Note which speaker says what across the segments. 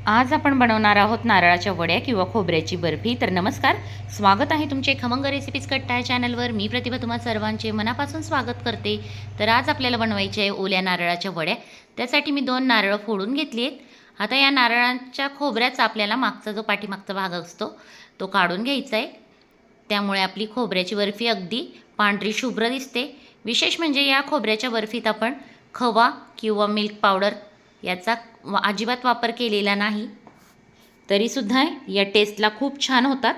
Speaker 1: आज आपण बनवणार आहोत नारळाच्या वड्या किंवा खोबऱ्याची बर्फी. तर नमस्कार, स्वागत आहे तुमचे खमंग रेसिपीज कट्टा या चॅनलवर. मी प्रतिभा तुम्हा सर्वांचे मनापासून स्वागत करते. तर आज आपल्याला बनवायचे आहे ओल्या नारळाच्या वड्या. त्यासाठी मी 2 नारळ फोडून घेतली आहेत. आता या नारळाच्या खोबऱ्याचा आपल्याला मागचा जो पाठीमागचा भाग असतो तो काढून घ्यायचा आहे. त्यामुळे आपली खोबऱ्याची बर्फी अगदी पांढरी शुभ्र दिसते. विशेष म्हणजे या खोबऱ्याच्या बर्फीत आपण खवा किंवा मिल्क पावडर याचा अजिबात वापर केलेला नाही, तरीसुद्धा या टेस्टला खूप छान होतात.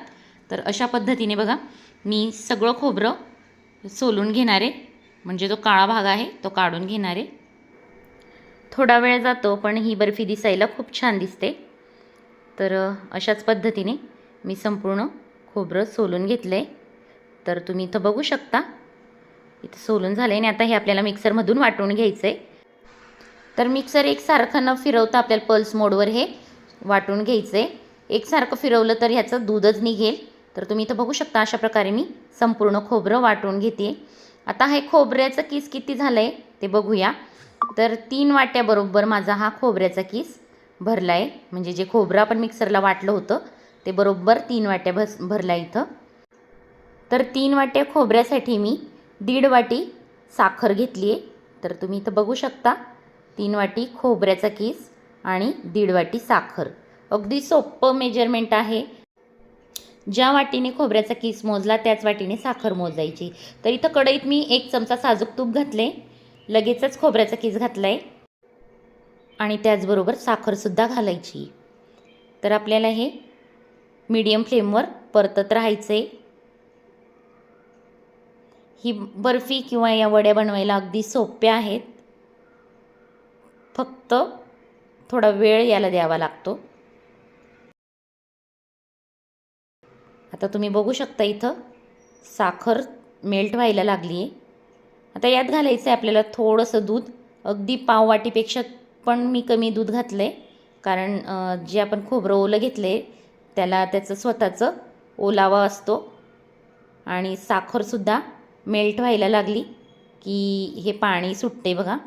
Speaker 1: तर अशा पद्धतीने बघा, मी सगळं खोबरं सोलून घेणार आहे, म्हणजे जो काळा भाग आहे तो काढून घेणार आहे. थोडा वेळ जातो, पण ही बर्फी दिसायला खूप छान दिसते. तर अशाच पद्धतीने मी संपूर्ण खोबरं सोलून घेतलं आहे. तर तुम्ही इथं बघू शकता, इथं सोलून झालं आहे आणि आता हे आपल्याला मिक्सरमधून वाटून घ्यायचं आहे. तर मिक्सर एकसारखं न फिरवता आपल्याला पल्स मोडवर हे वाटून घ्यायचं आहे. एकसारखं फिरवलं तर ह्याचं दूधच निघेल. तर तुम्ही इथं बघू शकता, अशा प्रकारे मी संपूर्ण खोबरं वाटून घेते. आता हे खोबऱ्याचं किस किती झालं आहे ते बघूया. तर 3 वाट्याबरोबर माझा हा खोबऱ्याचा किस भरला आहे. म्हणजे जे खोबरं आपण मिक्सरला वाटलं होतं ते बरोबर 3 वाट्या भरला इथं. तर 3 वाट्या खोबऱ्यासाठी मी 1.5 वाटी साखर घेतली आहे. तर तुम्ही इथं बघू शकता, 3 वाटी खोबऱ्याचा किस आणि 1.5 वाटी साखर. अगदी सोपं मेजरमेंट आहे. ज्या वाटीने खोबऱ्याचा किस मोजला त्याच वाटीने साखर मोजायची. तर इथं कढईत मी 1 चमचा साजूक तूप घातले, लगेचच खोबऱ्याचा किस घातला आहे आणि त्याचबरोबर साखरसुद्धा घालायची. तर आपल्याला हे मीडियम फ्लेमवर परतत राहायचं आहे. ही बर्फी किंवा या वड्या बनवायला अगदी सोप्या आहेत, फक्त थोडा वेळ याला द्यावा लागतो. आता तुम्ही बघू शकता, इथं साखर मेल्ट व्हायला लागली आहे. आता यात घालायचं आहे आपल्याला थोडंसं दूध. अगदी पाव वाटीपेक्षा पण मी कमी दूध घातलं आहे, कारण जे आपण खोबरं ओलं घेतलं आहे त्याला त्याचं स्वतःचं ओलावा असतो. आणि साखरसुद्धा मेल्ट व्हायला लागली की हे पाणी सुटते बघा.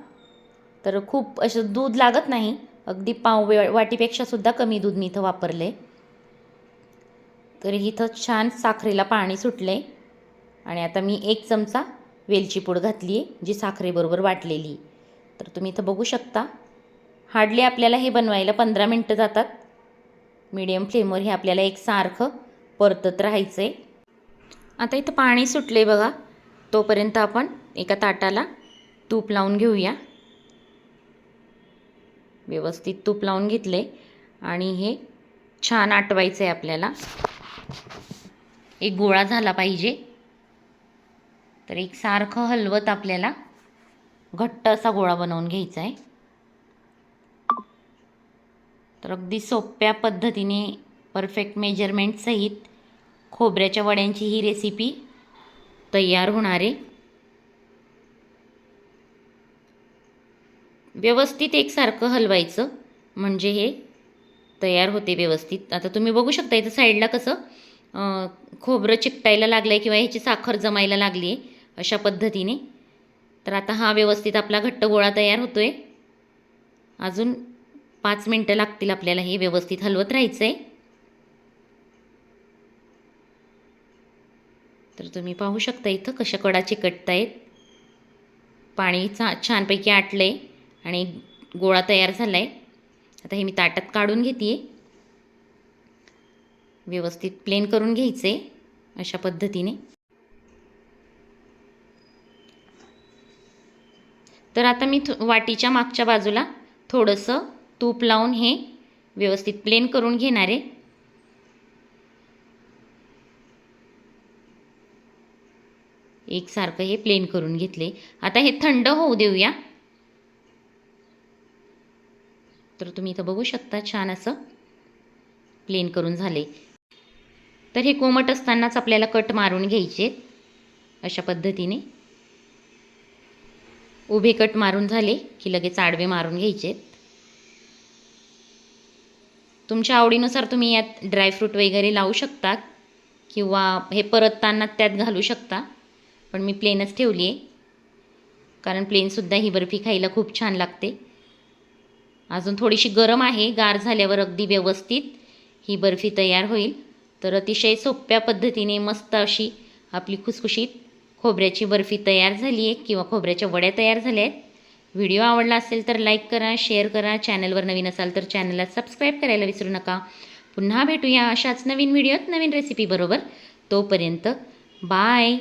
Speaker 1: तर खूप असं दूध लागत नाही, अगदी पाव वाटीपेक्षासुद्धा कमी दूध मी इथं वापरलं आहे. तर इथं छान साखरेला पाणी सुटलं आहे. आणि आता मी 1 चमचा वेलची पूड घातली आहे, जी साखरेबरोबर वाटलेली. तर तुम्ही इथं बघू शकता, हार्डली आपल्याला हे बनवायला 15 मिनटं जातात. मीडियम फ्लेमवर हे आपल्याला एकसारखं परतत राहायचं आहे. आता इथं पाणी सुटले बघा, तोपर्यंत आपण एका ताटाला तूप लावून घेऊया. व्यवस्थित तूप लावून घेतले आणि हे छान आटवायचं आहे आपल्याला. एक गोळा झाला पाहिजे. तर एकसारखं हलवत आपल्याला घट्ट असा गोळा बनवून घ्यायचा आहे. तर अगदी सोप्या पद्धतीने परफेक्ट मेजरमेंट सहित खोबऱ्याच्या वड्यांची ही रेसिपी तयार होणार आहे. व्यवस्थित एकसारखं हलवायचं म्हणजे हे तयार होते व्यवस्थित. आता तुम्ही बघू शकता, इथं साईडला कसं खोबरं चिकटायला लागलं आहे किंवा ह्याची साखर जमायला लागली आहे अशा पद्धतीने. तर आता हा व्यवस्थित आपला घट्ट गोळा तयार होतो आहे. अजून 5 मिनटं लागतील आपल्याला हे व्यवस्थित हलवत राहायचं आहे. तर तुम्ही पाहू शकता इथं कशा कडा चिकटत आहेत. पाणी छानपैकी आटलं आहे आणि गोळा तयार झाला आहे. आता हे मी ताटात काढून घेते. व्यवस्थित प्लेन करून घ्यायचे अशा पद्धतीने. तर आता मी वाटीच्या मागच्या बाजूला थोडंसं तूप लावून हे व्यवस्थित प्लेन करून घेणार आहे. एकसारखं हे प्लेन करून घेतले. आता हे थंड होऊ देऊया. तर तुम्ही इथं बघू शकता, छान असं प्लेन करून झाले. तर हे कोमट असतानाच आपल्याला कट मारून घ्यायचे अशा पद्धतीने. उभे कट मारून झाले की लगेच आडवे मारून घ्यायचे. तुमच्या आवडीनुसार तुम्ही यात ड्रायफ्रूट वगैरे लावू शकता किंवा हे परतताना त्यात घालू शकता, पण मी प्लेनच ठेवली आहे कारण प्लेनसुद्धा ही बर्फी खायला खूप छान लागते. अजून थोडीशी गरम आहे, गार झाल्यावर अगदी व्यवस्थित ही बर्फी तयार होईल. तर अतिशय सोप्या पद्धतीने मस्त अशी आपली खुसखुशीत खोबऱ्याची बर्फी तयार झाली आहे किंवा खोबऱ्याच्या वड्या तयार झाल्या आहेत. व्हिडिओ आवडला असेल तर लाईक करा, शेअर करा. चॅनलवर नवीन असाल तर चॅनलला सबस्क्राईब करायला विसरू नका. पुन्हा भेटूया अशाच नवीन व्हिडिओत नवीन रेसिपी बरोबर. तोपर्यंत बाय.